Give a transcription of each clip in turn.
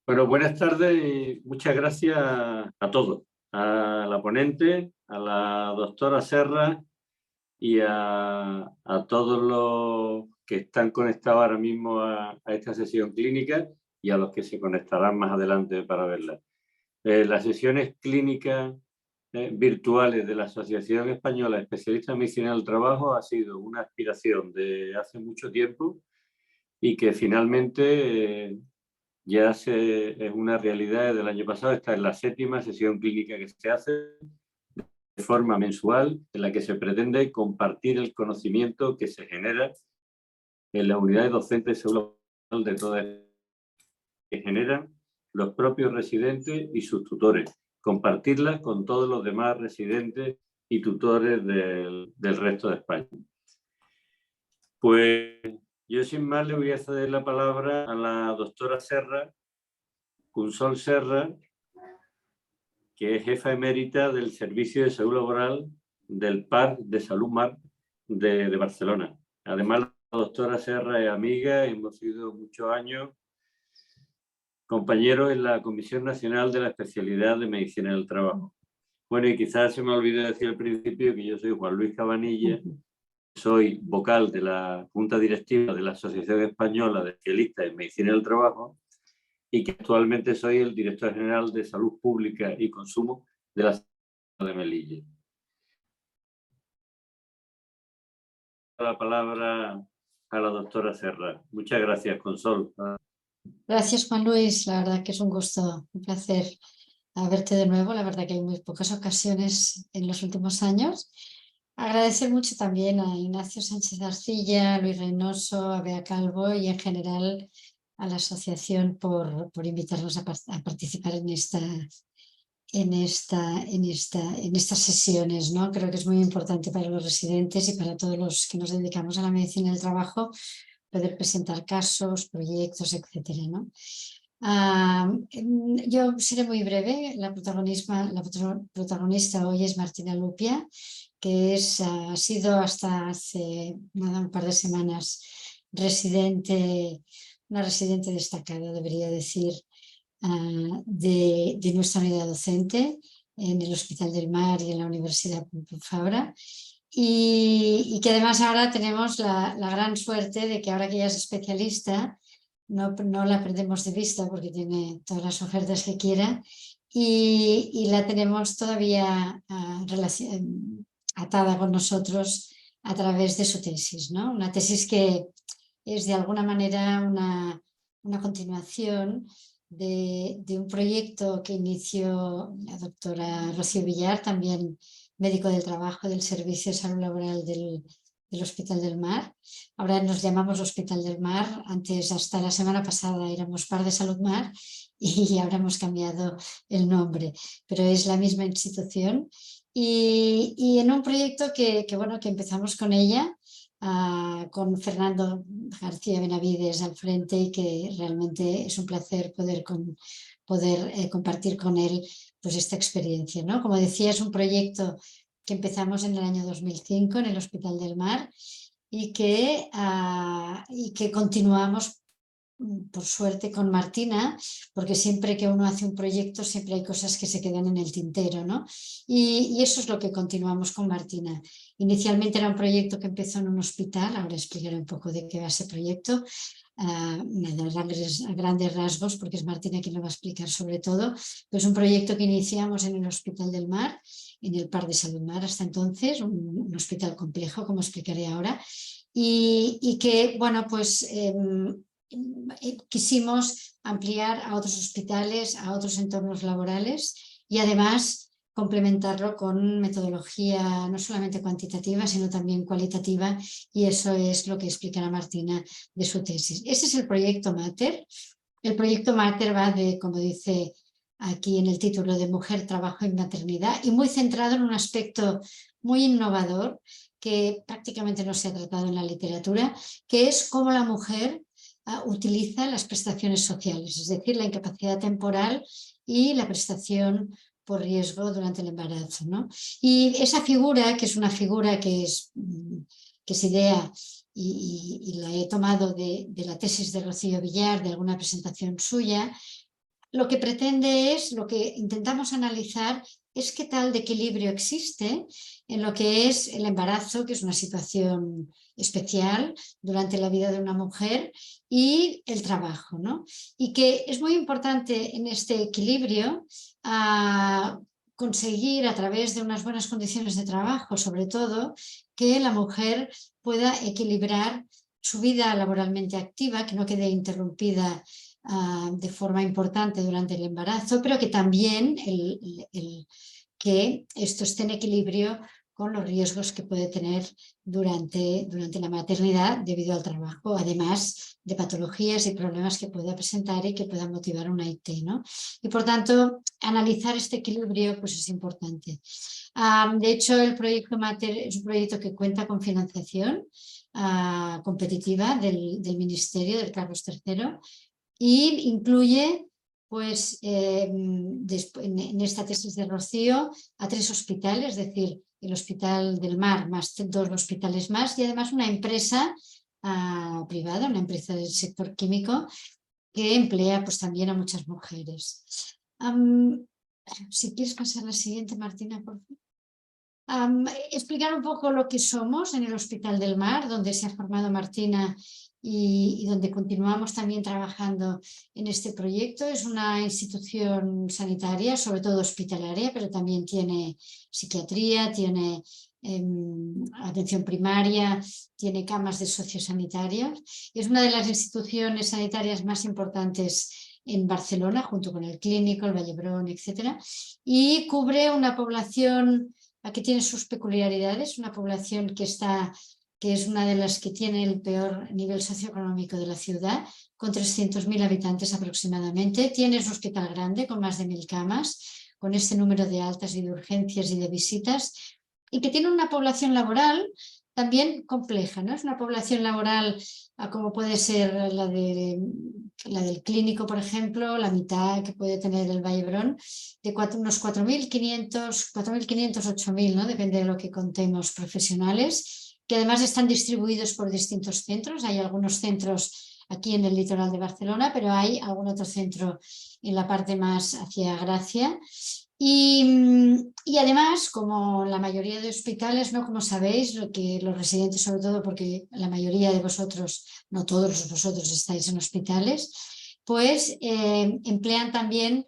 Bueno, buenas tardes y muchas gracias a todos, a la ponente, a la doctora Serra y a todos los que están conectados ahora mismo a esta sesión clínica y a los que se conectarán más adelante para verla. Las sesiones clínicas virtuales de la Asociación Española de Especialistas en Medicina del Trabajo ha sido una aspiración de hace mucho tiempo y que finalmente ya es una realidad desde el año pasado. Esta es la 7ª sesión clínica que se hace de forma mensual, en la que se pretende compartir el conocimiento que se genera en las unidades docentes de todas que generan los propios residentes y sus tutores, compartirlas con todos los demás residentes y tutores del resto de España. Pues yo sin más le voy a ceder la palabra a la doctora Serra, Consol Serra, que es jefa emérita del Servicio de Salud Laboral del PAR de Salud Mar de Barcelona. Además, la doctora Serra es amiga, hemos sido muchos años compañeros en la Comisión Nacional de la Especialidad de Medicina del Trabajo. Bueno, y quizás se me olvidó decir al principio que yo soy Juan Luis Cabanilla, soy vocal de la Junta Directiva de la Asociación Española de Especialistas en Medicina del Trabajo y que actualmente soy el director general de Salud Pública y Consumo de la ciudad de Melilla. La palabra a la doctora Serra. Muchas gracias, Consol. Gracias, Juan Luis. La verdad que es un gusto, un placer verte de nuevo. La verdad que hay muy pocas ocasiones en los últimos años. Agradecer mucho también a Ignacio Sánchez Arcilla, a Luis Reynoso, a Bea Calvo y en general a la asociación por invitarnos a participar en estas sesiones, ¿no? Creo que es muy importante para los residentes y para todos los que nos dedicamos a la medicina del trabajo poder presentar casos, proyectos, etcétera, ¿no? Yo seré muy breve. La protagonista hoy es Martina Lupia, que ha sido hasta hace un par de semanas una residente destacada, debería decir, de nuestra unidad docente en el Hospital del Mar y en la Universidad Pompeu Fabra. Y que además ahora tenemos la gran suerte de que ahora que ella es especialista, no la perdemos de vista porque tiene todas las ofertas que quiera y la tenemos todavía atada con nosotros a través de su tesis, ¿no? Una tesis que es de alguna manera una continuación de un proyecto que inició la doctora Rocío Villar, también médico del trabajo del Servicio de Salud Laboral del Hospital del Mar. Ahora nos llamamos Hospital del Mar, antes hasta la semana pasada éramos Par de Salud Mar y ahora hemos cambiado el nombre, pero es la misma institución y en un proyecto que empezamos con ella, con Fernando García Benavides al frente y que realmente es un placer poder compartir con él pues esta experiencia, ¿no? Como decía, es un proyecto que empezamos en el año 2005 en el Hospital del Mar y que continuamos por suerte con Martina, porque siempre que uno hace un proyecto siempre hay cosas que se quedan en el tintero, ¿no? Y eso es lo que continuamos con Martina. Inicialmente era un proyecto que empezó en un hospital, ahora explicaré un poco de qué va ese proyecto, a grandes rasgos, porque es Martina quien lo va a explicar sobre todo. Es un proyecto que iniciamos en el Hospital del Mar, en el Par de Salud Mar hasta entonces, un hospital complejo, como explicaré ahora, y que, bueno, pues quisimos ampliar a otros hospitales, a otros entornos laborales y además complementarlo con metodología no solamente cuantitativa, sino también cualitativa, y eso es lo que explicará Martina de su tesis. Ese es el proyecto Mater. El proyecto Mater va de, como dice aquí en el título, de mujer, trabajo y maternidad, y muy centrado en un aspecto muy innovador que prácticamente no se ha tratado en la literatura, que es cómo la mujer utiliza las prestaciones sociales, es decir, la incapacidad temporal y la prestación por riesgo durante el embarazo, ¿no? Y esa figura, que es una figura que se idea y la he tomado de la tesis de Rocío Villar, de alguna presentación suya, lo que pretende es, lo que intentamos analizar es qué tal de equilibrio existe en lo que es el embarazo, que es una situación especial durante la vida de una mujer, y el trabajo, ¿no? Y que es muy importante en este equilibrio conseguir a través de unas buenas condiciones de trabajo, sobre todo, que la mujer pueda equilibrar su vida laboralmente activa, que no quede interrumpida de forma importante durante el embarazo, pero que también que esto esté en equilibrio con los riesgos que puede tener durante la maternidad debido al trabajo, además de patologías y problemas que pueda presentar y que puedan motivar una IT, ¿no? Y por tanto, analizar este equilibrio pues es importante. De hecho, el proyecto Mater es un proyecto que cuenta con financiación competitiva del Ministerio, del Carlos III, y incluye pues en esta tesis de Rocío a 3 hospitales, es decir, el Hospital del Mar más 2 hospitales más, y además una empresa privada, una empresa del sector químico que emplea pues también a muchas mujeres. Si quieres pasar la siguiente, Martina, por favor. Explicar un poco lo que somos en el Hospital del Mar, donde se ha formado Martina y donde continuamos también trabajando en este proyecto. Es una institución sanitaria, sobre todo hospitalaria, pero también tiene psiquiatría, tiene atención primaria, tiene camas de sociosanitarias. Es una de las instituciones sanitarias más importantes en Barcelona, junto con el Clínico, el Vallebrón, etc. Y cubre una población que tiene sus peculiaridades, una población que es una de las que tiene el peor nivel socioeconómico de la ciudad, con 300.000 habitantes aproximadamente. Tiene un hospital grande con más de 1.000 camas, con este número de altas y de urgencias y de visitas, y que tiene una población laboral también compleja, ¿no? Es una población laboral como puede ser la del Clínico, por ejemplo, la mitad que puede tener el Vallebrón, de unos 4.500, 8.000, ¿no? Depende de lo que contemos, profesionales, que además están distribuidos por distintos centros. Hay algunos centros aquí en el litoral de Barcelona, pero hay algún otro centro en la parte más hacia Gracia. Y además, como la mayoría de hospitales, ¿no? Como sabéis, los residentes, sobre todo porque la mayoría de vosotros, no todos vosotros estáis en hospitales, pues emplean también,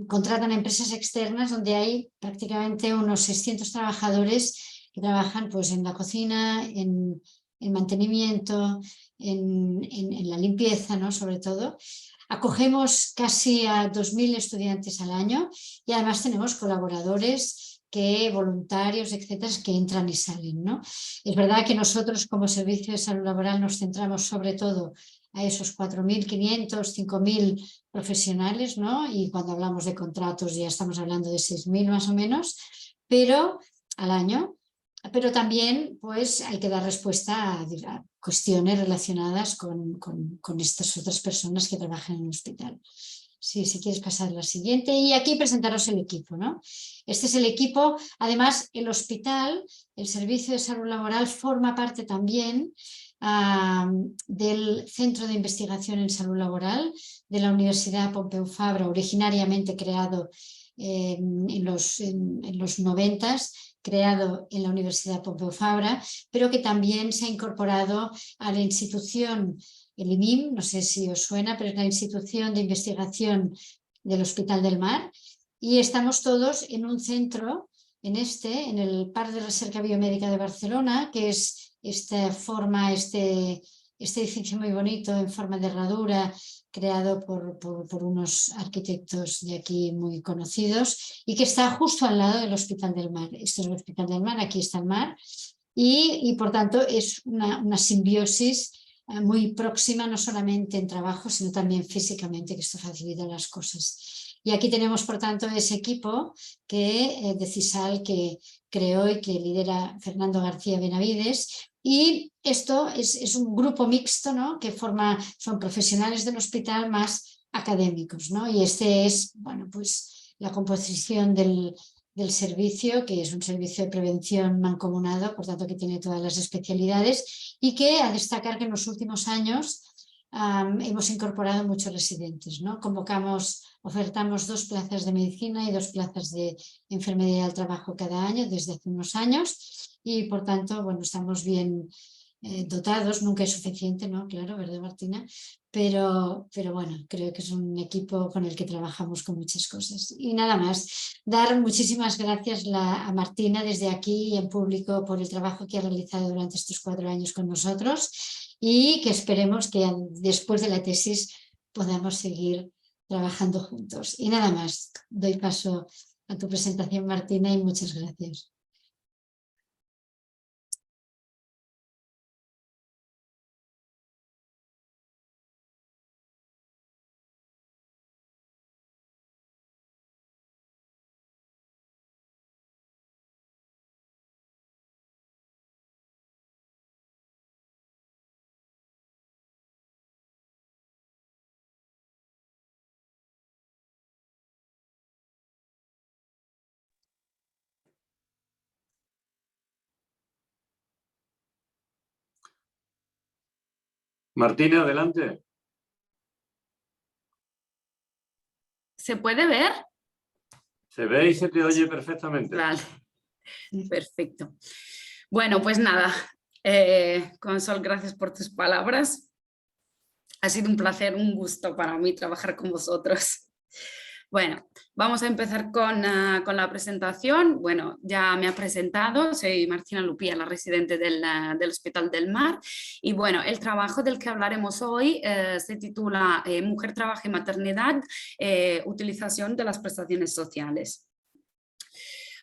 contratan empresas externas donde hay prácticamente unos 600 trabajadores que trabajan pues, en la cocina, en mantenimiento, en la limpieza, ¿no? Sobre todo. Acogemos casi a 2.000 estudiantes al año y además tenemos colaboradores, voluntarios, etcétera, que entran y salen, ¿no? Es verdad que nosotros como Servicio de Salud Laboral nos centramos sobre todo a esos 4.500, 5.000 profesionales, ¿no? Y cuando hablamos de contratos ya estamos hablando de 6.000 más o menos, pero al año. Pero también pues, hay que dar respuesta a cuestiones relacionadas con estas otras personas que trabajan en el hospital. Sí, si quieres pasar la siguiente. Y aquí presentaros el equipo, ¿no? Este es el equipo. Además, el hospital, el Servicio de Salud Laboral, forma parte también del Centro de Investigación en Salud Laboral de la Universidad Pompeu Fabra, originariamente creado en los 90s, creado en la Universidad Pompeu Fabra, pero que también se ha incorporado a la institución, el IMIM, no sé si os suena, pero es la institución de investigación del Hospital del Mar, y estamos todos en un centro, en el Parc de Recerca Biomédica de Barcelona, que es este edificio muy bonito en forma de herradura, creado por unos arquitectos de aquí muy conocidos y que está justo al lado del Hospital del Mar. Esto es el Hospital del Mar, aquí está el mar y por tanto es una simbiosis muy próxima, no solamente en trabajo, sino también físicamente, que esto facilita las cosas. Y aquí tenemos, por tanto, ese equipo de CISAL que creó y que lidera Fernando García Benavides. Y esto es un grupo mixto, ¿no? Que son profesionales del hospital más académicos, ¿no? Y este es, bueno, pues la composición del servicio, que es un servicio de prevención mancomunado, por tanto que tiene todas las especialidades y que a destacar que en los últimos años hemos incorporado muchos residentes, ¿no? Ofertamos 2 plazas de medicina y 2 plazas de enfermería del trabajo cada año desde hace unos años y por tanto, bueno, estamos bien dotados, nunca es suficiente, ¿no? Claro, ¿verdad, Martina? Pero bueno, creo que es un equipo con el que trabajamos con muchas cosas. Y nada más, dar muchísimas gracias a Martina desde aquí y en público por el trabajo que ha realizado durante estos 4 años con nosotros y que esperemos que después de la tesis podamos seguir trabajando juntos. Y nada más, doy paso a tu presentación, Martina, y muchas gracias. Martina, adelante. ¿Se puede ver? Se ve y se te oye perfectamente. Vale, perfecto. Bueno, pues nada, Consol, gracias por tus palabras. Ha sido un placer, un gusto para mí trabajar con vosotros. Bueno, vamos a empezar con la presentación. Bueno, ya me ha presentado, soy Martina Lupía, la residente del Hospital del Mar. Y bueno, el trabajo del que hablaremos hoy se titula Mujer, Trabajo y Maternidad, utilización de las prestaciones sociales.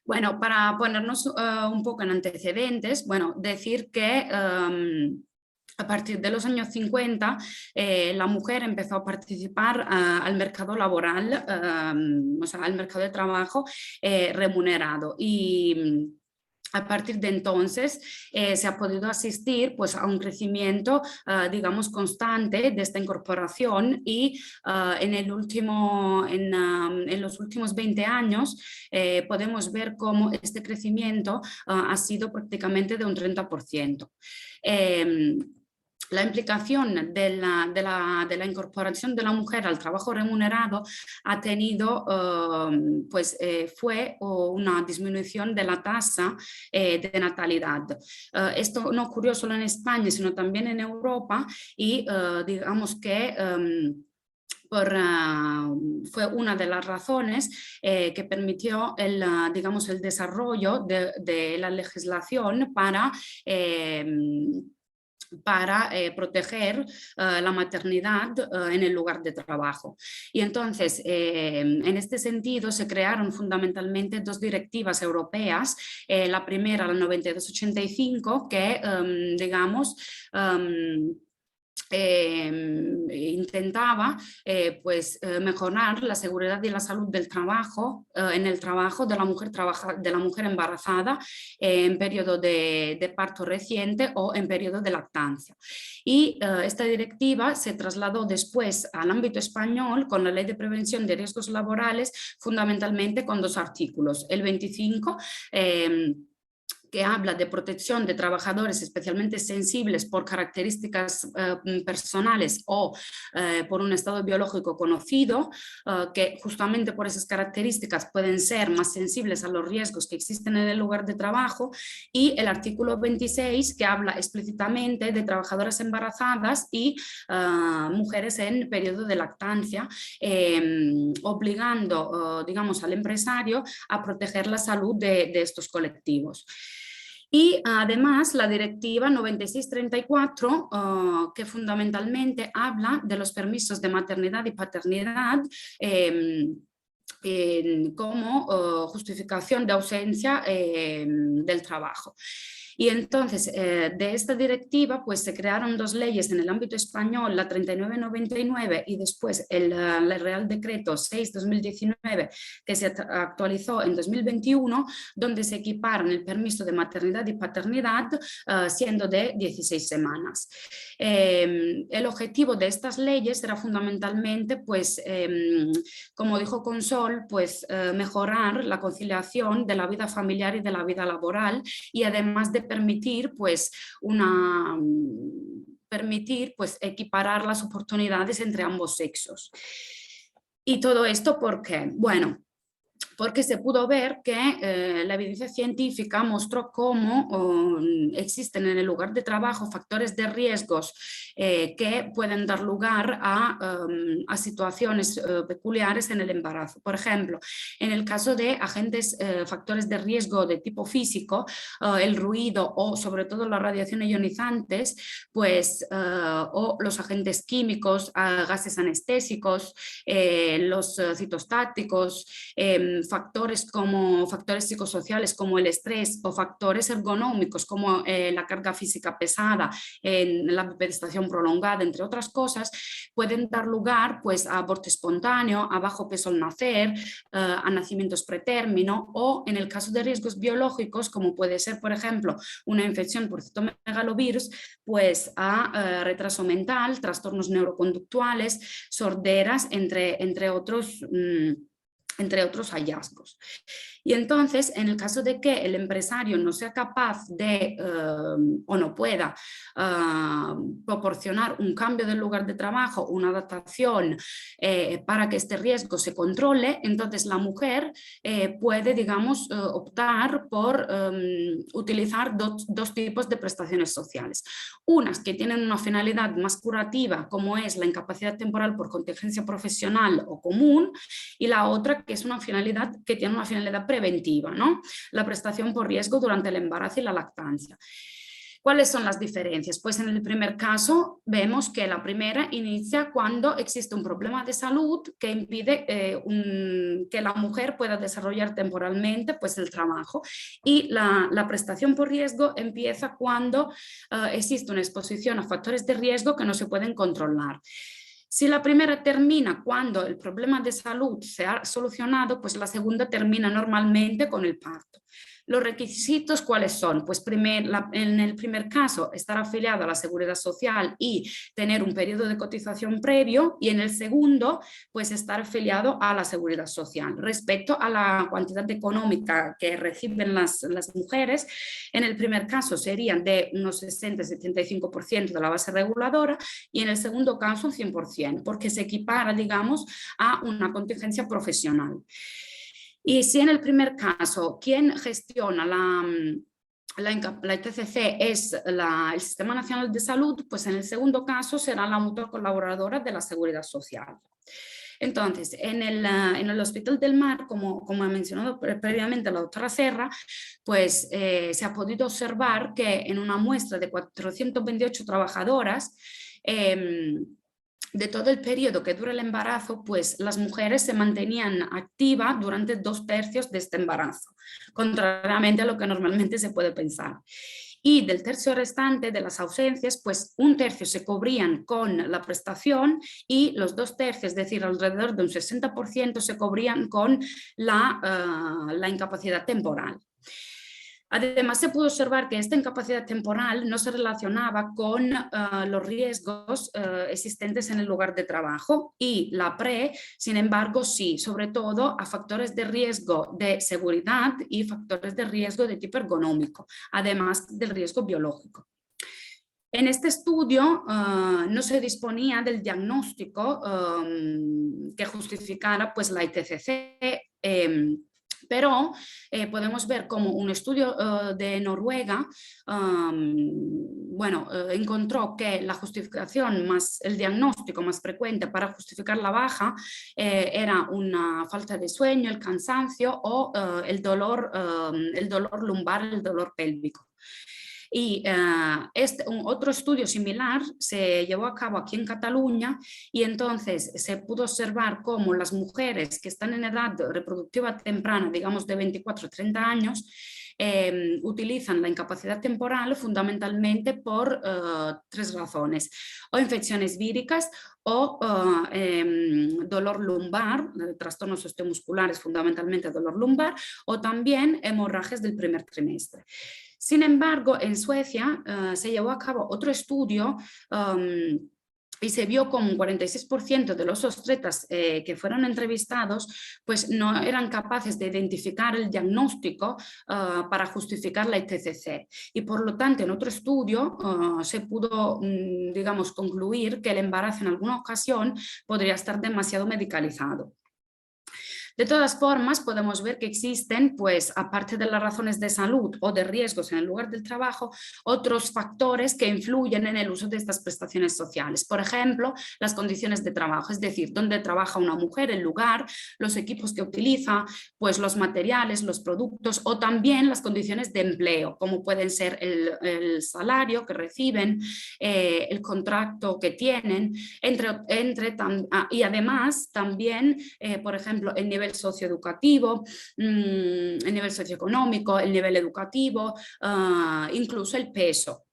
Bueno, para ponernos un poco en antecedentes, bueno, decir que a partir de los años 50, la mujer empezó a participar al mercado laboral, o sea, al mercado de trabajo remunerado. Y a partir de entonces se ha podido asistir pues, a un crecimiento, digamos, constante de esta incorporación y en los últimos 20 años podemos ver cómo este crecimiento ha sido prácticamente de un 30%. La implicación de la incorporación de la mujer al trabajo remunerado ha tenido, fue una disminución de la tasa de natalidad. Esto no ocurrió solo en España, sino también en Europa y digamos que fue una de las razones que permitió el desarrollo de la legislación para proteger la maternidad en el lugar de trabajo. Y entonces, en este sentido, se crearon fundamentalmente 2 directivas europeas. La primera, la 9285, que, intentaba mejorar la seguridad y la salud del trabajo, en el trabajo de la mujer embarazada en periodo de parto reciente o en periodo de lactancia. Y esta directiva se trasladó después al ámbito español con la Ley de Prevención de Riesgos Laborales, fundamentalmente con 2 artículos. El 25, que habla de protección de trabajadores especialmente sensibles por características personales o por un estado biológico conocido, que justamente por esas características pueden ser más sensibles a los riesgos que existen en el lugar de trabajo, y el artículo 26, que habla explícitamente de trabajadoras embarazadas y mujeres en periodo de lactancia, obligando, digamos, al empresario a proteger la salud de estos colectivos. Y además la directiva 9634, que fundamentalmente habla de los permisos de maternidad y paternidad como justificación de ausencia del trabajo. Y entonces, de esta directiva, pues se crearon 2 leyes en el ámbito español, la 3999 y después el Real Decreto 6/2019, que se actualizó en 2021, donde se equiparan el permiso de maternidad y paternidad, siendo de 16 semanas. El objetivo de estas leyes era fundamentalmente, pues, como dijo Consol, pues mejorar la conciliación de la vida familiar y de la vida laboral, y además de permitir pues permitir pues, equiparar las oportunidades entre ambos sexos. Y todo esto, ¿por qué? Bueno, porque se pudo ver que la evidencia científica mostró cómo existen en el lugar de trabajo factores de riesgos que pueden dar lugar a situaciones peculiares en el embarazo. Por ejemplo, en el caso de factores de riesgo de tipo físico, el ruido o sobre todo las radiaciones ionizantes, pues, o los agentes químicos, gases anestésicos, los citostáticos, factores psicosociales como el estrés o factores ergonómicos como la carga física pesada, la prestación prolongada, entre otras cosas, pueden dar lugar pues, a aborto espontáneo, a bajo peso al nacer, a nacimientos pretérmino o en el caso de riesgos biológicos como puede ser por ejemplo una infección por citomegalovirus, pues a retraso mental, trastornos neuroconductuales, sorderas, entre otros hallazgos. Y entonces, en el caso de que el empresario no sea capaz de o no pueda proporcionar un cambio del lugar de trabajo, una adaptación para que este riesgo se controle, entonces la mujer puede, digamos, optar por utilizar dos tipos de prestaciones sociales. Unas que tienen una finalidad más curativa, como es la incapacidad temporal por contingencia profesional o común, y la otra que es una finalidad que tiene una finalidad preventiva, ¿no? La prestación por riesgo durante el embarazo y la lactancia. ¿Cuáles son las diferencias? Pues en el primer caso vemos que la primera inicia cuando existe un problema de salud que impide que la mujer pueda desarrollar temporalmente pues, el trabajo, y la prestación por riesgo empieza cuando existe una exposición a factores de riesgo que no se pueden controlar. Si la primera termina cuando el problema de salud se ha solucionado, pues la segunda termina normalmente con el parto. ¿Los requisitos cuáles son? Pues en el primer caso, estar afiliado a la Seguridad Social y tener un periodo de cotización previo, y en el segundo, pues estar afiliado a la Seguridad Social. Respecto a la cantidad económica que reciben las mujeres, en el primer caso serían de unos 60-75% de la base reguladora y en el segundo caso un 100%, porque se equipara, digamos, a una contingencia profesional. Y si en el primer caso quien gestiona la ITCC es el Sistema Nacional de Salud, pues en el segundo caso será la mutua colaboradora de la Seguridad Social. Entonces, en el Hospital del Mar, como ha mencionado previamente la doctora Serra, pues se ha podido observar que en una muestra de 428 trabajadoras, de todo el periodo que dura el embarazo, pues las mujeres se mantenían activas durante 2/3 de este embarazo, contrariamente a lo que normalmente se puede pensar. Y del tercio restante de las ausencias, pues 1/3 se cubrían con la prestación y los 2/3, es decir, alrededor de un 60%, se cubrían con la incapacidad temporal. Además, se pudo observar que esta incapacidad temporal no se relacionaba con los riesgos existentes en el lugar de trabajo, y la PRE, sin embargo, sí, sobre todo a factores de riesgo de seguridad y factores de riesgo de tipo ergonómico, además del riesgo biológico. En este estudio no se disponía del diagnóstico que justificara pues, la ITCC, pero podemos ver como un estudio de Noruega encontró que la justificación el diagnóstico más frecuente para justificar la baja era una falta de sueño, el cansancio o el dolor lumbar, el dolor pélvico. Y otro estudio similar se llevó a cabo aquí en Cataluña, y entonces se pudo observar cómo las mujeres que están en edad reproductiva temprana, digamos de 24 a 30 años, utilizan la incapacidad temporal fundamentalmente por 3 razones: o infecciones víricas, o dolor lumbar, trastornos osteomusculares, fundamentalmente dolor lumbar, o también hemorragias del primer trimestre. Sin embargo, en Suecia se llevó a cabo otro estudio y se vio como un 46% de los obstetras que fueron entrevistados pues no eran capaces de identificar el diagnóstico para justificar la ITCC. Y por lo tanto, en otro estudio se pudo, digamos, concluir que el embarazo en alguna ocasión podría estar demasiado medicalizado. De todas formas, podemos ver que existen, pues, aparte de las razones de salud o de riesgos en el lugar del trabajo, otros factores que influyen en el uso de estas prestaciones sociales. Por ejemplo, las condiciones de trabajo, es decir, dónde trabaja una mujer, el lugar, los equipos que utiliza, pues los materiales, los productos o también las condiciones de empleo, como pueden ser el salario que reciben, el contrato que tienen, y además también, por ejemplo, el nivel socioeducativo, el nivel socioeconómico, el nivel educativo, incluso el peso.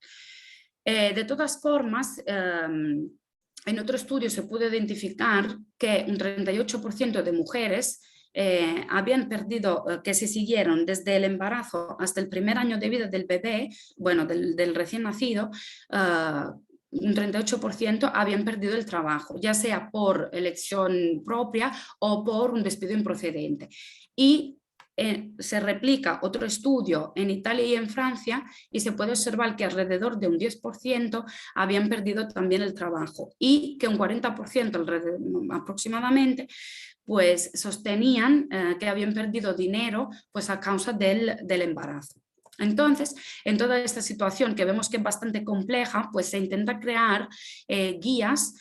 De todas formas, en otro estudio se pudo identificar que un 38% de mujeres habían perdido, que se siguieron desde el embarazo hasta el primer año de vida del bebé, bueno, del recién nacido, un 38% habían perdido el trabajo, ya sea por elección propia o por un despido improcedente. Y se replica otro estudio en Italia y en Francia y se puede observar que alrededor de un 10% habían perdido también el trabajo y que un 40% aproximadamente pues sostenían que habían perdido dinero pues a causa del embarazo. Entonces, en toda esta situación que vemos que es bastante compleja, pues se intenta crear guías,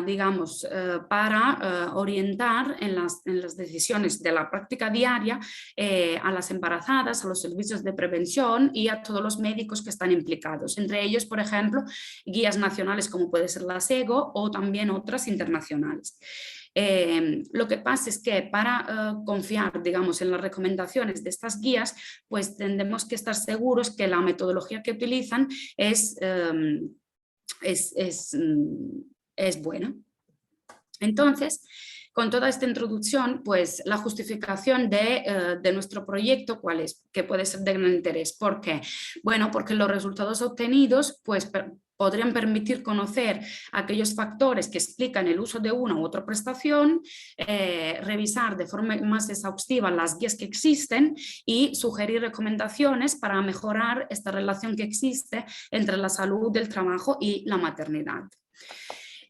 digamos, para orientar en las decisiones de la práctica diaria a las embarazadas, a los servicios de prevención y a todos los médicos que están implicados. Entre ellos, por ejemplo, guías nacionales como puede ser la SEGO o también otras internacionales. Lo que pasa es que para confiar, digamos, en las recomendaciones de estas guías, pues tendremos que estar seguros que la metodología que utilizan es buena. Entonces, con toda esta introducción, pues la justificación de nuestro proyecto, ¿cuál es? Que puede ser de gran interés. ¿Por qué? Bueno, porque los resultados obtenidos, pues podrían permitir conocer aquellos factores que explican el uso de una u otra prestación, revisar de forma más exhaustiva las guías que existen y sugerir recomendaciones para mejorar esta relación que existe entre la salud del trabajo y la maternidad.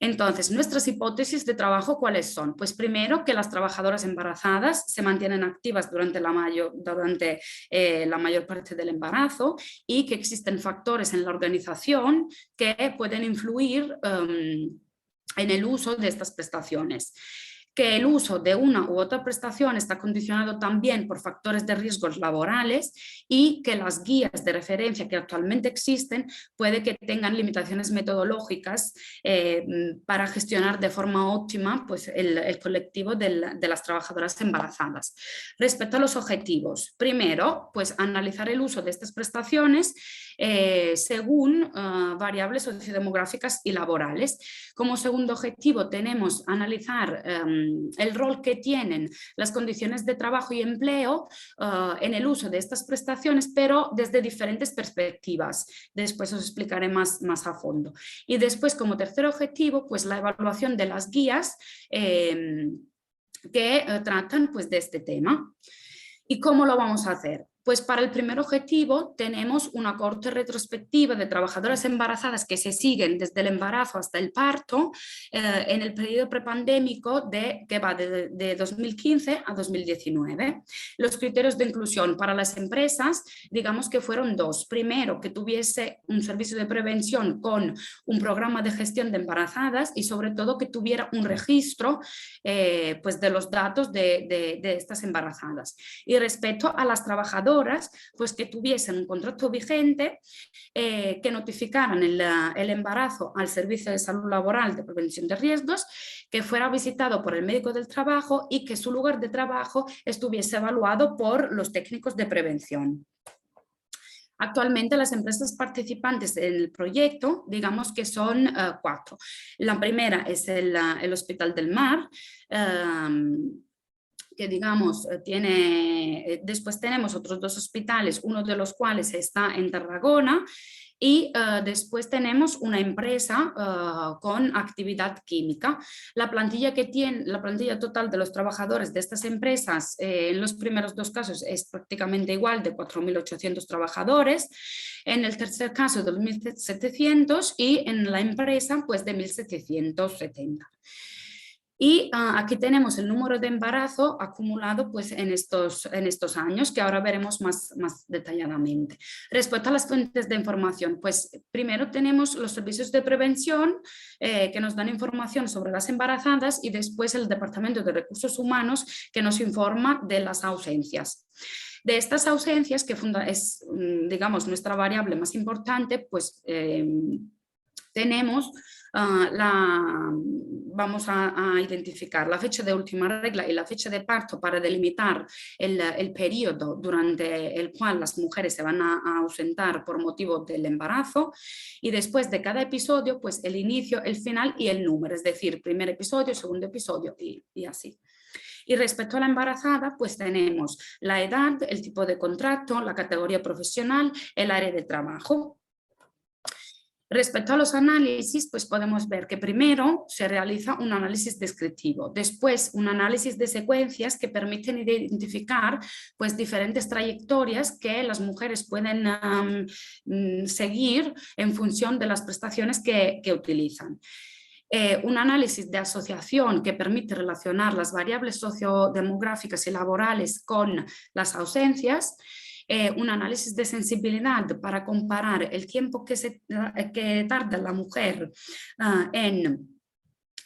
Entonces, nuestras hipótesis de trabajo, ¿cuáles son? Pues primero, que las trabajadoras embarazadas se mantienen activas durante la mayor parte del embarazo y que existen factores en la organización que pueden influir en el uso de estas prestaciones. Que el uso de una u otra prestación está condicionado también por factores de riesgos laborales y que las guías de referencia que actualmente existen puede que tengan limitaciones metodológicas para gestionar de forma óptima pues, el colectivo de las trabajadoras embarazadas. Respecto a los objetivos, primero, pues analizar el uso de estas prestaciones según variables sociodemográficas y laborales. Como segundo objetivo tenemos analizar el rol que tienen las condiciones de trabajo y empleo en el uso de estas prestaciones, pero desde diferentes perspectivas. Después os explicaré más a fondo. Y después, como tercer objetivo, pues la evaluación de las guías que tratan pues, de este tema. ¿Y cómo lo vamos a hacer? Pues para el primer objetivo tenemos una cohorte retrospectiva de trabajadoras embarazadas que se siguen desde el embarazo hasta el parto en el periodo prepandémico que va de 2015 a 2019. Los criterios de inclusión para las empresas, digamos que fueron dos. Primero, que tuviese un servicio de prevención con un programa de gestión de embarazadas y sobre todo que tuviera un registro pues de los datos de estas embarazadas. Y respecto a las trabajadoras, pues que tuviesen un contrato vigente, que notificaran el embarazo al Servicio de Salud Laboral de Prevención de Riesgos, que fuera visitado por el médico del trabajo y que su lugar de trabajo estuviese evaluado por los técnicos de prevención. Actualmente las empresas participantes en el proyecto, digamos que son 4. La primera es el Hospital del Mar, que digamos después tenemos otros 2 hospitales, uno de los cuales está en Tarragona Y después tenemos una empresa con actividad química. La plantilla total de los trabajadores de estas empresas en los primeros dos casos es prácticamente igual, de 4.800 trabajadores. En el tercer caso de 1.700 y en la empresa pues de 1.770. Y aquí tenemos el número de embarazo acumulado pues, en estos años, que ahora veremos más detalladamente. Respecto a las fuentes de información, pues primero tenemos los servicios de prevención que nos dan información sobre las embarazadas y después el Departamento de Recursos Humanos que nos informa de las ausencias. De estas ausencias, que es, digamos, nuestra variable más importante, pues tenemos vamos a identificar la fecha de última regla y la fecha de parto para delimitar el periodo durante el cual las mujeres se van a ausentar por motivo del embarazo, y después de cada episodio pues el inicio, el final y el número, es decir, primer episodio, segundo episodio y así. Y respecto a la embarazada, pues tenemos la edad, el tipo de contrato, la categoría profesional, el área de trabajo. Respecto a los análisis, pues podemos ver que primero se realiza un análisis descriptivo, después un análisis de secuencias que permiten identificar pues, diferentes trayectorias que las mujeres pueden seguir en función de las prestaciones que utilizan. Un análisis de asociación que permite relacionar las variables sociodemográficas y laborales con las ausencias. Un análisis de sensibilidad para comparar el tiempo que tarda la mujer en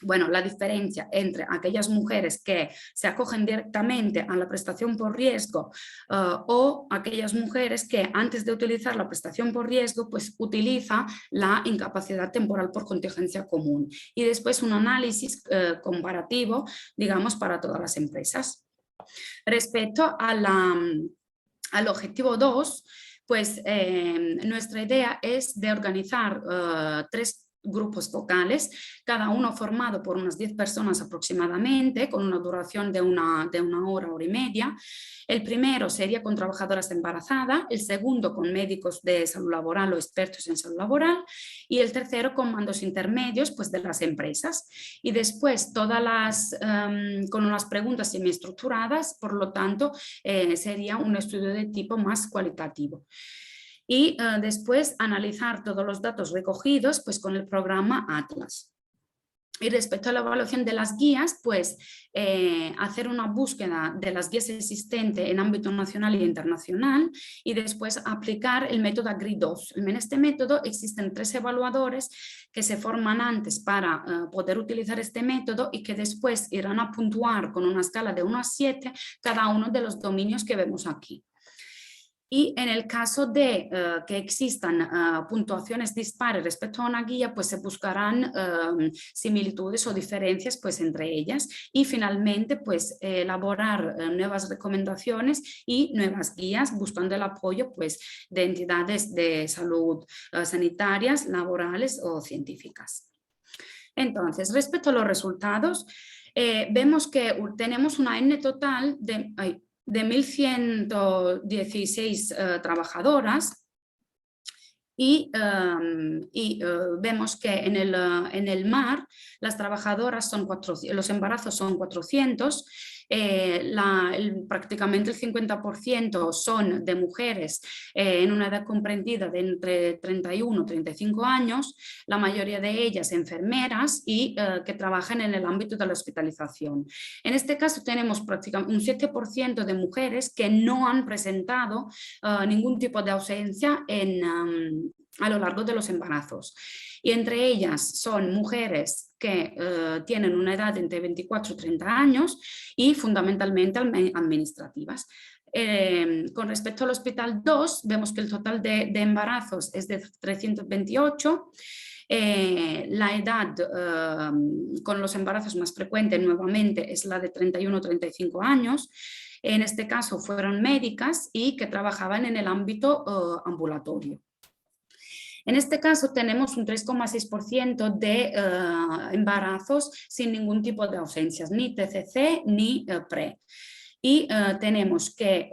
la diferencia entre aquellas mujeres que se acogen directamente a la prestación por riesgo o aquellas mujeres que antes de utilizar la prestación por riesgo pues utiliza la incapacidad temporal por contingencia común, y después un análisis comparativo, digamos, para todas las empresas. Respecto al objetivo 2, pues nuestra idea es de organizar 3 grupos focales, cada uno formado por unas 10 personas aproximadamente, con una duración de una hora, hora y media. El primero sería con trabajadoras embarazadas, el segundo con médicos de salud laboral o expertos en salud laboral, y el tercero con mandos intermedios pues, de las empresas. Y después todas con unas preguntas semiestructuradas, por lo tanto sería un estudio de tipo más cualitativo. Y después analizar todos los datos recogidos pues, con el programa Atlas. Y respecto a la evaluación de las guías, pues hacer una búsqueda de las guías existentes en ámbito nacional e internacional y después aplicar el método AGRI2. En este método existen 3 evaluadores que se forman antes para poder utilizar este método y que después irán a puntuar con una escala de 1 a 7 cada uno de los dominios que vemos aquí. Y en el caso de que existan puntuaciones dispares respecto a una guía, pues se buscarán similitudes o diferencias pues, entre ellas, y finalmente pues, elaborar nuevas recomendaciones y nuevas guías buscando el apoyo pues, de entidades de salud sanitarias, laborales o científicas. Entonces, respecto a los resultados, vemos que tenemos una N total de 1.116 trabajadoras y vemos que en el MAR las trabajadoras son los embarazos son 400, prácticamente el 50% son de mujeres en una edad comprendida de entre 31 y 35 años, la mayoría de ellas enfermeras y que trabajan en el ámbito de la hospitalización. En este caso tenemos prácticamente un 7% de mujeres que no han presentado ningún tipo de ausencia a lo largo de los embarazos. Y entre ellas son mujeres que tienen una edad entre 24 y 30 años y fundamentalmente administrativas. Con respecto al Hospital 2, vemos que el total de embarazos es de 328. La edad con los embarazos más frecuentes nuevamente es la de 31-35 años. En este caso fueron médicas y que trabajaban en el ámbito ambulatorio. En este caso tenemos un 3,6% de embarazos sin ningún tipo de ausencias, ni TCC ni PRE. Y tenemos que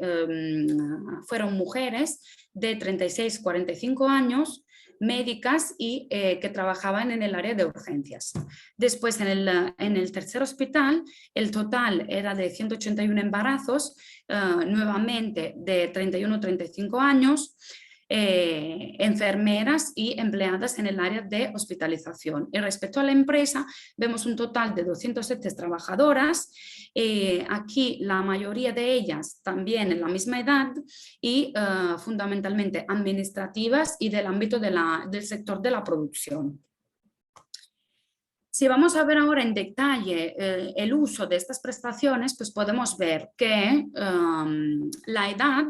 fueron mujeres de 36-45 años, médicas y que trabajaban en el área de urgencias. Después, en el tercer hospital, el total era de 181 embarazos, nuevamente de 31 a 35 años, enfermeras y empleadas en el área de hospitalización. Y respecto a la empresa, vemos un total de 207 trabajadoras, aquí la mayoría de ellas también en la misma edad y fundamentalmente administrativas y del ámbito del sector de la producción. Si vamos a ver ahora en detalle el uso de estas prestaciones, pues podemos ver que la edad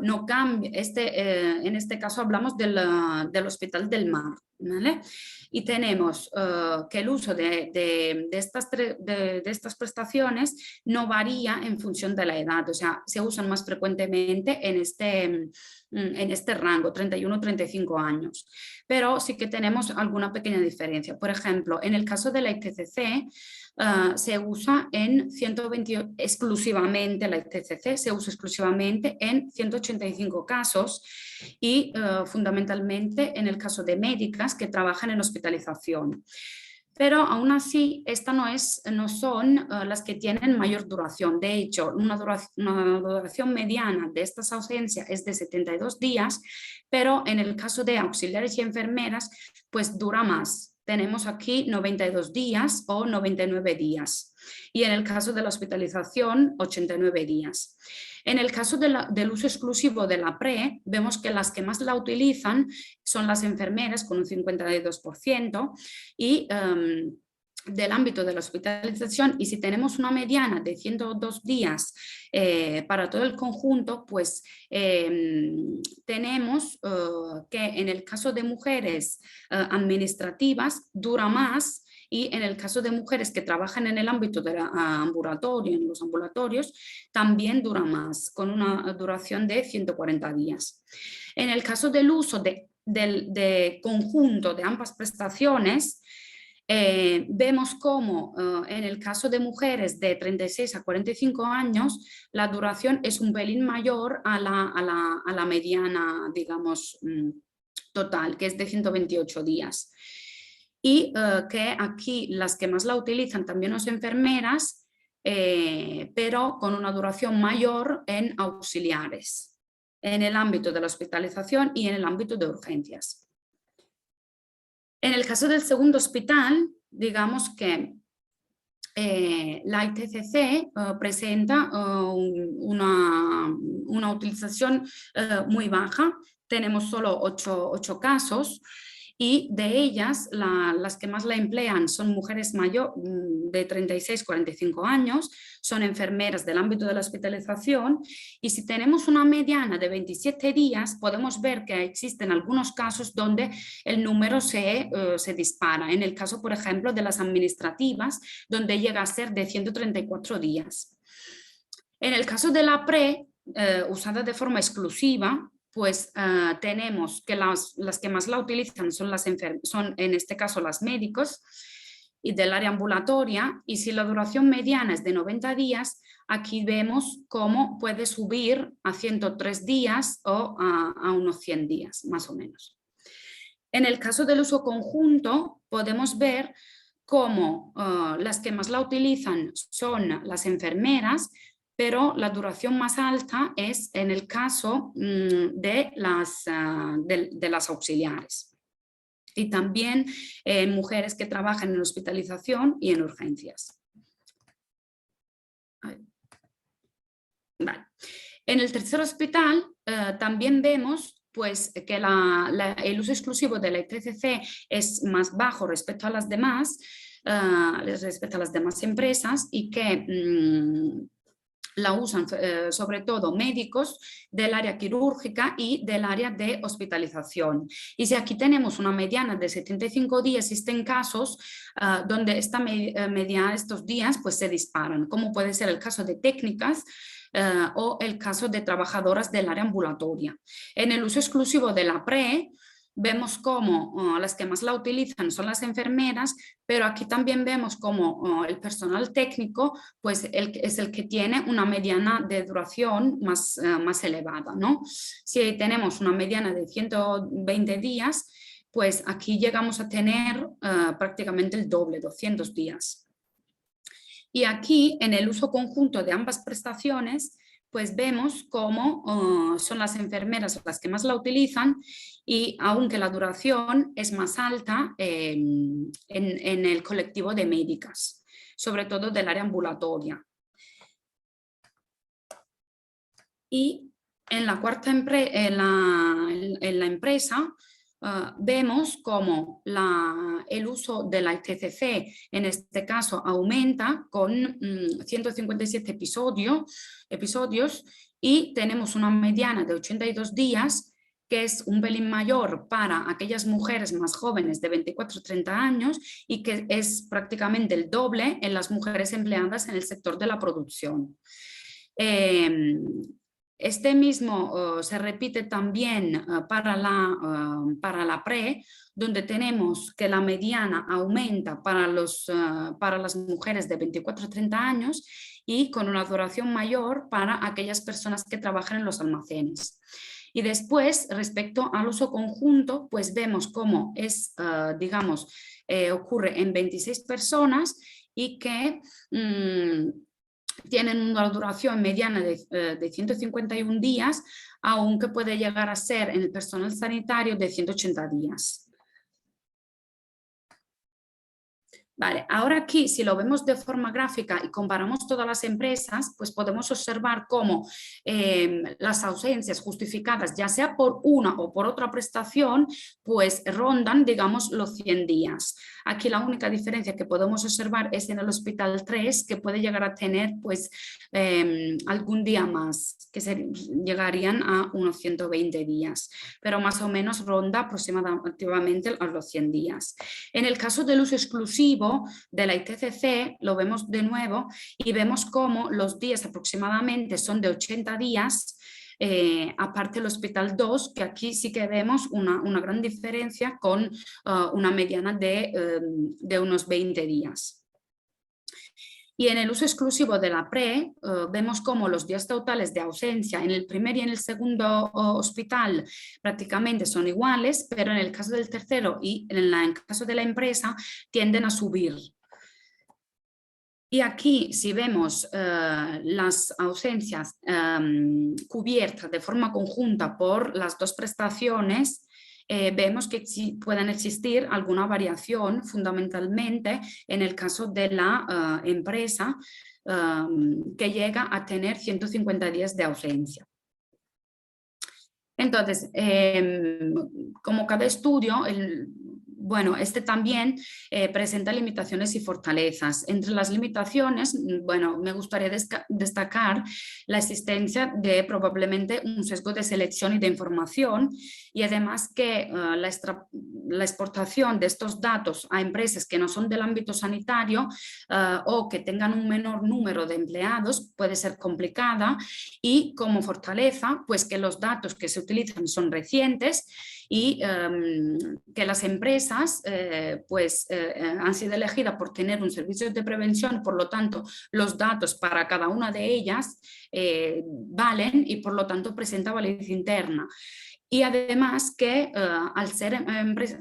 no cambia. En este caso hablamos del Hospital del Mar, ¿vale? Y tenemos que el uso de estas prestaciones no varía en función de la edad, o sea, se usan más frecuentemente en este rango, 31-35 años, pero sí que tenemos alguna pequeña diferencia. Por ejemplo, en el caso de la ITCC, se usa en 120, exclusivamente la ITCC se usa exclusivamente en 185 casos y fundamentalmente en el caso de médicas que trabajan en hospitalización. Pero aún así, estas no son las que tienen mayor duración. De hecho, una duración mediana de estas ausencias es de 72 días, pero en el caso de auxiliares y enfermeras, pues dura más. Tenemos aquí 92 días o 99 días. Y en el caso de la hospitalización, 89 días. En el caso del uso exclusivo de la PRE, vemos que las que más la utilizan son las enfermeras con un 52% y del ámbito de la hospitalización, y si tenemos una mediana de 102 días para todo el conjunto, pues tenemos que en el caso de mujeres administrativas dura más, y en el caso de mujeres que trabajan en el ámbito del ambulatorio, en los ambulatorios, también dura más, con una duración de 140 días. En el caso del uso de conjunto de ambas prestaciones, vemos cómo en el caso de mujeres de 36 a 45 años la duración es un pelín mayor a la mediana, digamos, total, que es de 128 días. Y que aquí las que más la utilizan también son enfermeras, pero con una duración mayor en auxiliares, en el ámbito de la hospitalización y en el ámbito de urgencias. En el caso del segundo hospital, digamos que la ITCC presenta una utilización muy baja. Tenemos solo 8 casos y de ellas las que más la emplean son mujeres mayores de 36-45 años, son enfermeras del ámbito de la hospitalización, y si tenemos una mediana de 27 días podemos ver que existen algunos casos donde el número se dispara. En el caso, por ejemplo, de las administrativas, donde llega a ser de 134 días. En el caso de la PRE, usada de forma exclusiva, pues tenemos que las que más la utilizan son en este caso las médicos y del área ambulatoria, y si la duración mediana es de 90 días, aquí vemos cómo puede subir a 103 días o a unos 100 días, más o menos. En el caso del uso conjunto, podemos ver cómo las que más la utilizan son las enfermeras, pero la duración más alta es en el caso de las auxiliares. Y también mujeres que trabajan en hospitalización y en urgencias. Vale. En el tercer hospital también vemos pues, que el uso exclusivo de la ITCC es más bajo respecto a las demás empresas, y que la usan sobre todo médicos del área quirúrgica y del área de hospitalización. Y si aquí tenemos una mediana de 75 días, existen casos donde esta mediana de estos días pues, se disparan, como puede ser el caso de técnicas o el caso de trabajadoras del área ambulatoria. En el uso exclusivo de la PRE, vemos cómo las que más la utilizan son las enfermeras, pero aquí también vemos cómo el personal técnico pues es el que tiene una mediana de duración más elevada, ¿no? Si tenemos una mediana de 120 días, pues aquí llegamos a tener prácticamente el doble, 200 días. Y aquí, en el uso conjunto de ambas prestaciones, pues vemos cómo son las enfermeras las que más la utilizan, y aunque la duración es más alta en el colectivo de médicas, sobre todo del área ambulatoria. Y en la cuarta en la empresa vemos cómo el uso de la ITCC en este caso aumenta con 157 episodios, y tenemos una mediana de 82 días, que es un pelín mayor para aquellas mujeres más jóvenes de 24-30 años y que es prácticamente el doble en las mujeres empleadas en el sector de la producción. Este mismo se repite también para la PRE, donde tenemos que la mediana aumenta para las mujeres de 24-30 años y con una duración mayor para aquellas personas que trabajan en los almacenes. Y después, respecto al uso conjunto, pues vemos cómo ocurre en 26 personas y que tienen una duración mediana de 151 días, aunque puede llegar a ser en el personal sanitario de 180 días. Vale, ahora aquí, si lo vemos de forma gráfica y comparamos todas las empresas, pues podemos observar cómo las ausencias justificadas, ya sea por una o por otra prestación, pues rondan, digamos, los 100 días. Aquí la única diferencia que podemos observar es en el Hospital 3, que puede llegar a tener pues algún día más, que llegarían a unos 120 días, pero más o menos ronda aproximadamente a los 100 días. En el caso del uso exclusivo de la ITCC, lo vemos de nuevo y vemos cómo los días aproximadamente son de 80 días, aparte del Hospital 2, que aquí sí que vemos una gran diferencia con una mediana de unos 20 días. Y en el uso exclusivo de la PRE vemos cómo los días totales de ausencia en el primer y en el segundo hospital prácticamente son iguales, pero en el caso del tercero y en el caso de la empresa tienden a subir. Y aquí, si vemos las ausencias cubiertas de forma conjunta por las dos prestaciones, vemos que pueden existir alguna variación fundamentalmente en el caso de la empresa que llega a tener 150 días de ausencia. Entonces, como cada estudio, este también presenta limitaciones y fortalezas. Entre las limitaciones, me gustaría destacar la existencia de probablemente un sesgo de selección y de información, y además que la exportación de estos datos a empresas que no son del ámbito sanitario o que tengan un menor número de empleados puede ser complicada, y como fortaleza, pues que los datos que se utilizan son recientes y que las empresas han sido elegidas por tener un servicio de prevención, por lo tanto los datos para cada una de ellas valen y por lo tanto presenta validez interna. Y además que al ser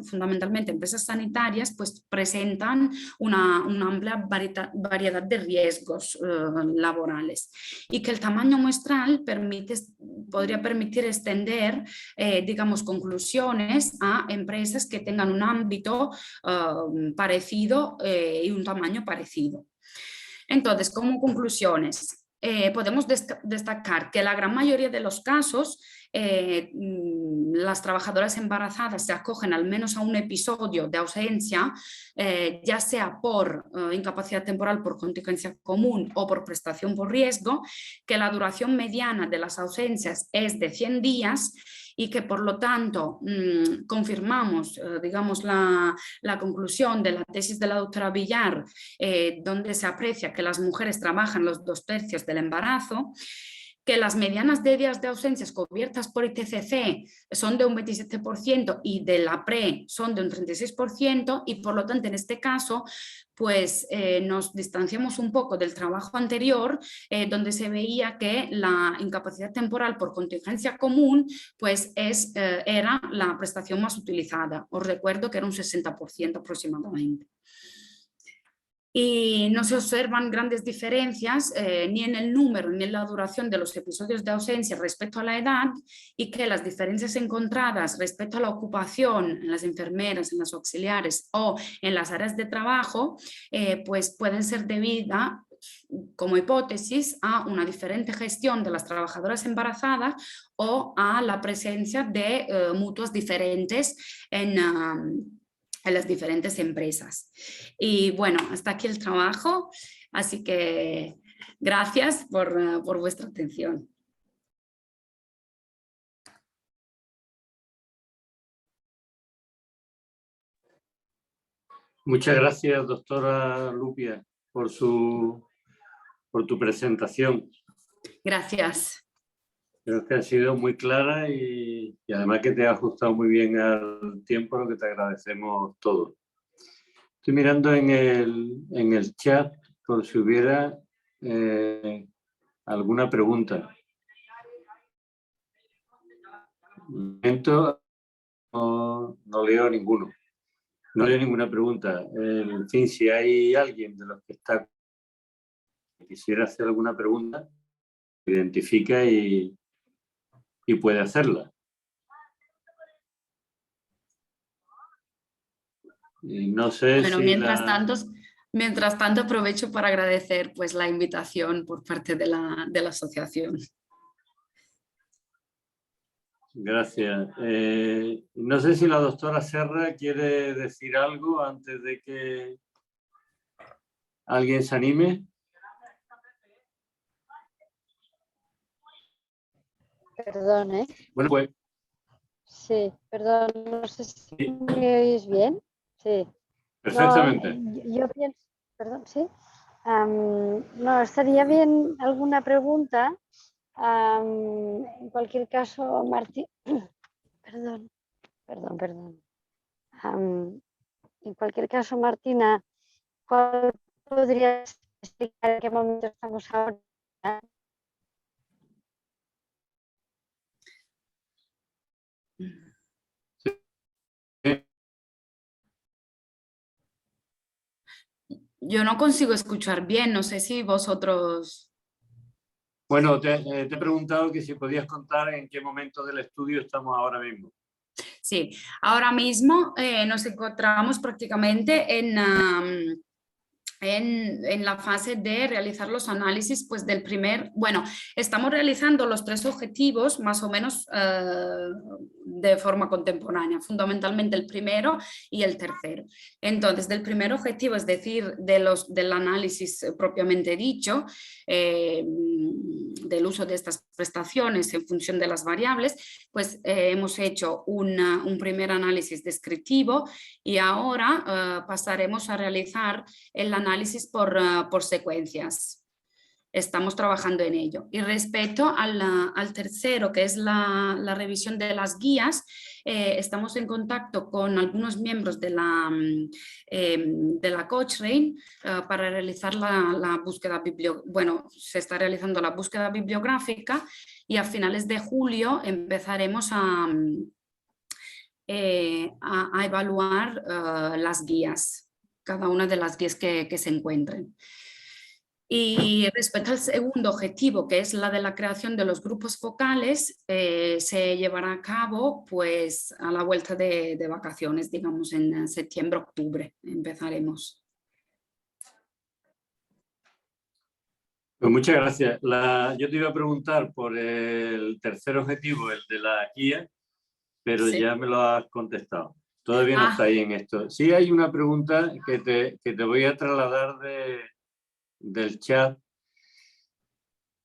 fundamentalmente empresas sanitarias, pues presentan una amplia variedad de riesgos laborales, y que el tamaño muestral podría permitir extender, digamos, conclusiones a empresas que tengan un ámbito parecido y un tamaño parecido. Entonces, como conclusiones, podemos destacar que la gran mayoría de los casos las trabajadoras embarazadas se acogen al menos a un episodio de ausencia, ya sea por incapacidad temporal por contingencia común o por prestación por riesgo, que la duración mediana de las ausencias es de 100 días y que por lo tanto confirmamos, digamos, la conclusión de la tesis de la doctora Villar, donde se aprecia que las mujeres trabajan los 2/3 del embarazo, que las medianas de días de ausencias cubiertas por ITCC son de un 27% y de la PRE son de un 36%, y por lo tanto en este caso pues nos distanciamos un poco del trabajo anterior, donde se veía que la incapacidad temporal por contingencia común pues era la prestación más utilizada. Os recuerdo que era un 60% aproximadamente. Y no se observan grandes diferencias ni en el número ni en la duración de los episodios de ausencia respecto a la edad, y que las diferencias encontradas respecto a la ocupación en las enfermeras, en las auxiliares o en las áreas de trabajo pues pueden ser debidas, como hipótesis, a una diferente gestión de las trabajadoras embarazadas o a la presencia de mutuas diferentes en las diferentes empresas. Y bueno, hasta aquí el trabajo, así que gracias por vuestra atención. Muchas gracias, doctora Lupia, por tu presentación. Gracias. Creo que ha sido muy clara y además que te ha ajustado muy bien al tiempo, lo que te agradecemos todos. Estoy mirando en el chat por si hubiera alguna pregunta. De momento no leo ninguno. No leo ninguna pregunta. En fin, si hay alguien de los que está que quisiera hacer alguna pregunta, identifica y puede hacerla. Y no sé bueno, si mientras tanto aprovecho para agradecer pues la invitación por parte de la asociación. Gracias. No sé si la doctora Serra quiere decir algo antes de que alguien se anime. Perdón, ¿eh? Bueno, pues. Sí, perdón, no sé si me oís bien. Sí. Perfectamente. No, yo pienso, perdón, sí. No, estaría bien alguna pregunta. En cualquier caso, Martín, perdón. En cualquier caso, Martina, ¿cuál podrías explicar en qué momento estamos ahora? Yo no consigo escuchar bien, no sé si vosotros... Bueno, te he preguntado que si podías contar en qué momento del estudio estamos ahora mismo. Sí, ahora mismo nos encontramos prácticamente en la fase de realizar los análisis pues del primer, bueno, estamos realizando los 3 objetivos más o menos de forma contemporánea, fundamentalmente el primero y el tercero. Entonces, del primer objetivo, es decir, del análisis propiamente dicho, del uso de estas prestaciones en función de las variables, pues hemos hecho un primer análisis descriptivo, y ahora pasaremos a realizar el análisis por secuencias. Estamos trabajando en ello. Y respecto al tercero, que es la revisión de las guías, estamos en contacto con algunos miembros de la Cochrane para realizar la búsqueda se está realizando la búsqueda bibliográfica, y a finales de julio empezaremos a evaluar las guías, cada una de las guías que se encuentren. Y respecto al segundo objetivo, que es la de la creación de los grupos focales, se llevará a cabo pues a la vuelta de vacaciones, digamos en septiembre-octubre empezaremos. Pues muchas gracias. Yo te iba a preguntar por el tercer objetivo, el de la guía, pero sí, ya me lo has contestado. Todavía no está ahí en esto. Sí hay una pregunta que te voy a trasladar del chat.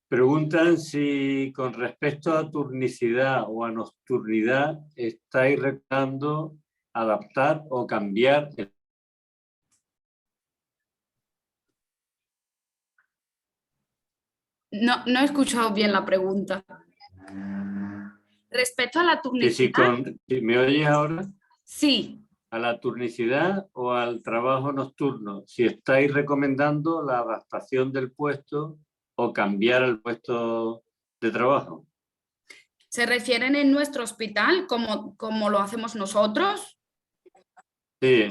Preguntan si con respecto a turnicidad o a nocturnidad estáis recomendando adaptar o cambiar el... No he escuchado bien la pregunta. Respecto a la Que si turnicidad, ¿me oyes ahora? sí. ¿A la turnicidad o al trabajo nocturno? Si estáis recomendando la adaptación del puesto o cambiar el puesto de trabajo. ¿Se refieren en nuestro hospital como lo hacemos nosotros? Sí.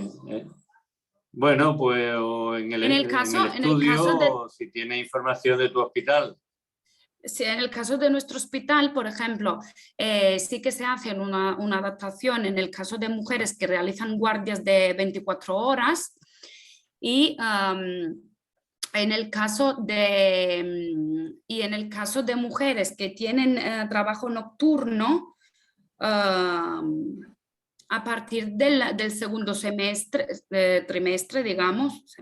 Bueno, pues o en el estudio, o si tienes información de tu hospital. Sí, en el caso de nuestro hospital, por ejemplo, sí que se hace una adaptación en el caso de mujeres que realizan guardias de 24 horas y en el caso de mujeres que tienen trabajo nocturno, a partir del segundo trimestre, digamos,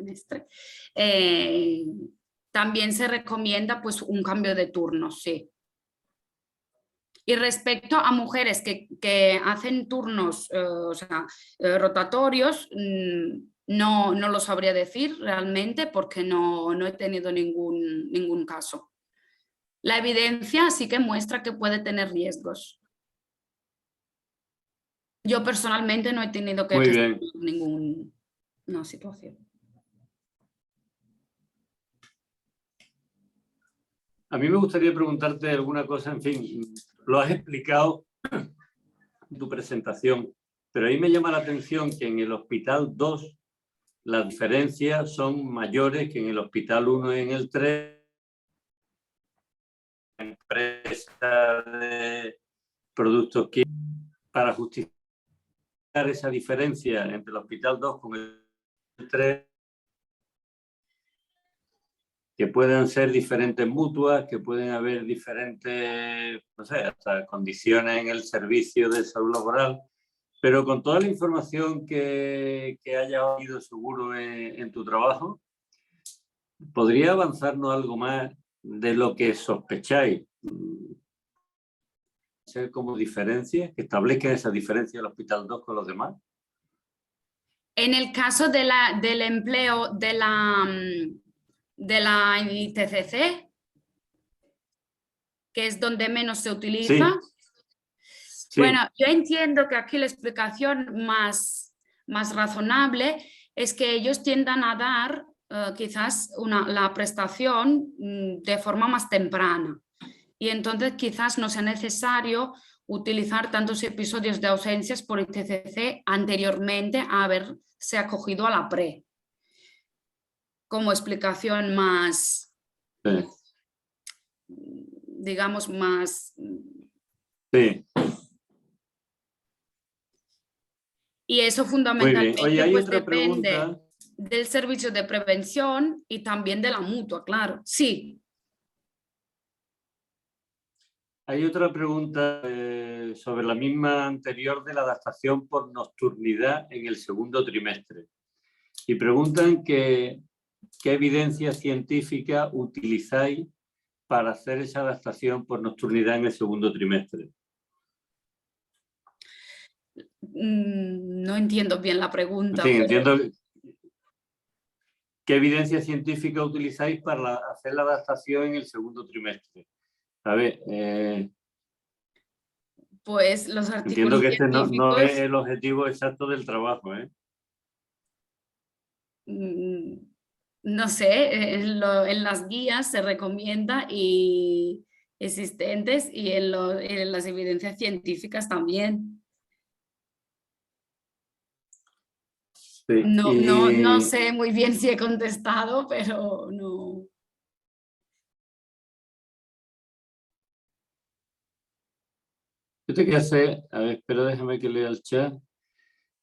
también se recomienda pues un cambio de turno, sí. Y respecto a mujeres que hacen turnos rotatorios, no lo sabría decir realmente porque no he tenido ningún caso. La evidencia sí que muestra que puede tener riesgos. Yo personalmente no he tenido que gestionar ninguna situación. A mí me gustaría preguntarte alguna cosa, en fin, lo has explicado en tu presentación, pero ahí me llama la atención que en el Hospital 2 las diferencias son mayores que en el Hospital 1 y en el 3. Empresa de productos que para justificar esa diferencia entre el Hospital 2 con el 3, que puedan ser diferentes mutuas, que pueden haber diferentes, no sé, hasta condiciones en el servicio de salud laboral, pero con toda la información que hayas oído seguro en tu trabajo, ¿podría avanzarnos algo más de lo que sospecháis? ¿Ser como diferencias, que establezcan esa diferencia del Hospital 2 con los demás? En el caso del empleo de la ITCC, que es donde menos se utiliza. Sí. Bueno, yo entiendo que aquí la explicación más razonable es que ellos tiendan a dar quizás la prestación de forma más temprana y entonces quizás no sea necesario utilizar tantos episodios de ausencias por ITCC anteriormente a haberse acogido a la PRE. Como explicación más, digamos, más... Sí. Y eso fundamentalmente Oye, hay pues, otra depende pregunta del servicio de prevención y también de la mutua, claro. Sí. Hay otra pregunta sobre la misma anterior de la adaptación por nocturnidad en el segundo trimestre. Y preguntan qué evidencia científica utilizáis para hacer esa adaptación por nocturnidad en el segundo trimestre. No entiendo bien la pregunta. En fin, entiendo. ¿Qué evidencia científica utilizáis para hacer la adaptación en el segundo trimestre? A ver, pues los artículos entiendo que este científicos... no es el objetivo exacto del trabajo, ¿eh? No sé, en las guías se recomienda y existentes y en las evidencias científicas también. Sí. No sé muy bien si he contestado, pero no. Yo te quería hacer, a ver, pero déjame que lea el chat.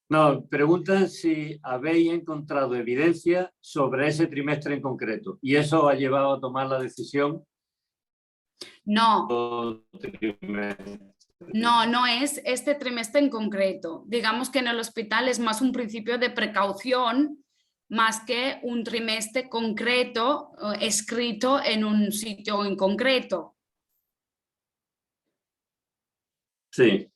No, preguntan si habéis encontrado evidencia sobre ese trimestre en concreto y eso ha llevado a tomar la decisión. No. No es este trimestre en concreto. Digamos que en el hospital es más un principio de precaución más que un trimestre concreto escrito en un sitio en concreto. Sí.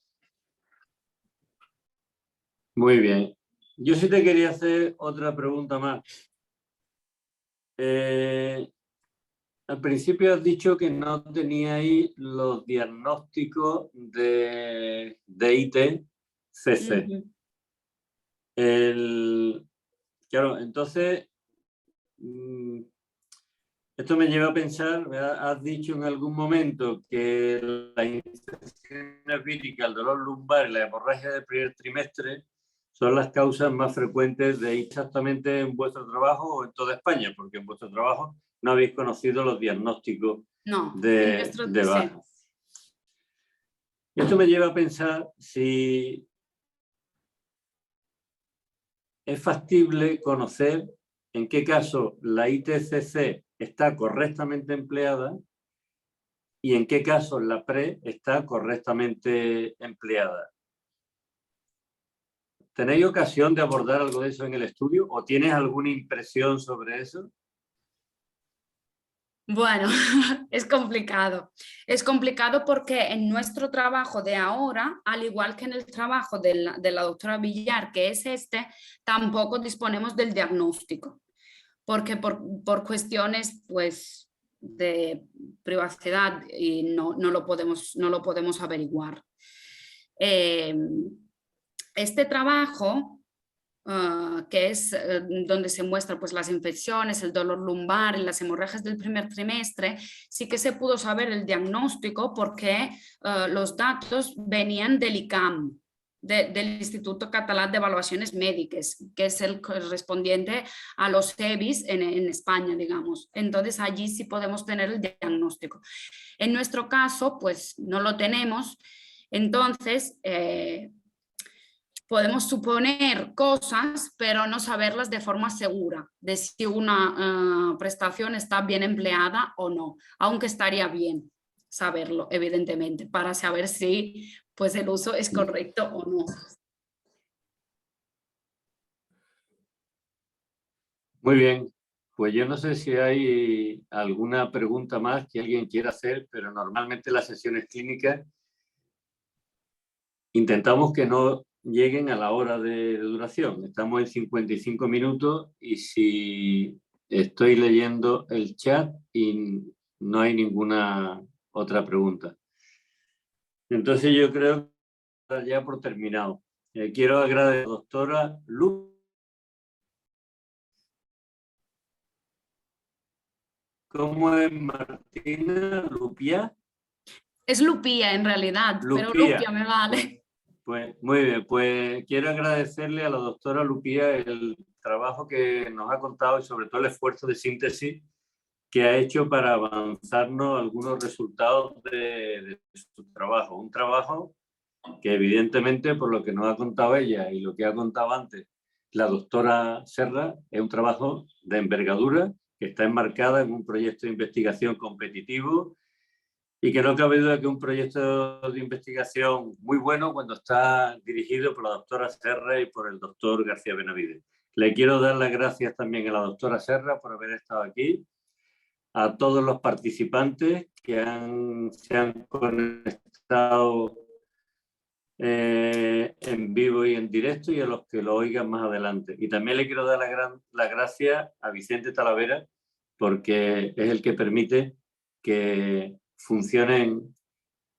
Muy bien. Yo sí te quería hacer otra pregunta más. al principio has dicho que no teníais los diagnósticos de ITCC. Claro, entonces, esto me lleva a pensar, has dicho en algún momento que la infección vírica, el dolor lumbar y la hemorragia del primer trimestre son las causas más frecuentes de exactamente en vuestro trabajo o en toda España, porque en vuestro trabajo no habéis conocido los diagnósticos de baja. Y esto me lleva a pensar si es factible conocer en qué caso la ITCC está correctamente empleada y en qué caso la PRE está correctamente empleada. ¿Tenéis ocasión de abordar algo de eso en el estudio o tienes alguna impresión sobre eso? Bueno, es complicado. Es complicado porque en nuestro trabajo de ahora, al igual que en el trabajo de la doctora Villar, que es tampoco disponemos del diagnóstico, porque por cuestiones pues, de privacidad y no lo podemos averiguar. Este trabajo, que es donde se muestran pues, las infecciones, el dolor lumbar y las hemorragias del primer trimestre, sí que se pudo saber el diagnóstico porque los datos venían del ICAM, del Instituto Catalán de Evaluaciones Médicas, que es el correspondiente a los CEBIS en España, digamos. Entonces allí sí podemos tener el diagnóstico. En nuestro caso, pues no lo tenemos. Entonces, podemos suponer cosas, pero no saberlas de forma segura, de si una prestación está bien empleada o no, aunque estaría bien saberlo, evidentemente, para saber si pues, el uso es correcto o no. Muy bien, pues yo no sé si hay alguna pregunta más que alguien quiera hacer, pero normalmente las sesiones clínicas intentamos que no lleguen a la hora de duración. Estamos en 55 minutos y si estoy leyendo el chat y no hay ninguna otra pregunta. Entonces yo creo que ya por terminado. Quiero agradecer a la doctora Lu. ¿Cómo es Martina? ¿Lupia? Es Lupía en realidad, Lupía. Pero Lupia me vale. Pues muy bien, pues quiero agradecerle a la doctora Lupía el trabajo que nos ha contado y sobre todo el esfuerzo de síntesis que ha hecho para avanzarnos algunos resultados de su trabajo. Un trabajo que evidentemente, por lo que nos ha contado ella y lo que ha contado antes la doctora Serra, es un trabajo de envergadura que está enmarcada en un proyecto de investigación competitivo y que no cabe duda que es un proyecto de investigación muy bueno cuando está dirigido por la doctora Serra y por el doctor García Benavides. Le quiero dar las gracias también a la doctora Serra por haber estado aquí, a todos los participantes que se han conectado en vivo y en directo y a los que lo oigan más adelante. Y también le quiero dar las gracias a Vicente Talavera porque es el que permite que funcionen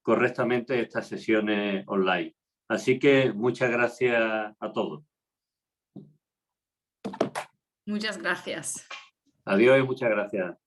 correctamente estas sesiones online. Así que muchas gracias a todos. Muchas gracias. Adiós y muchas gracias.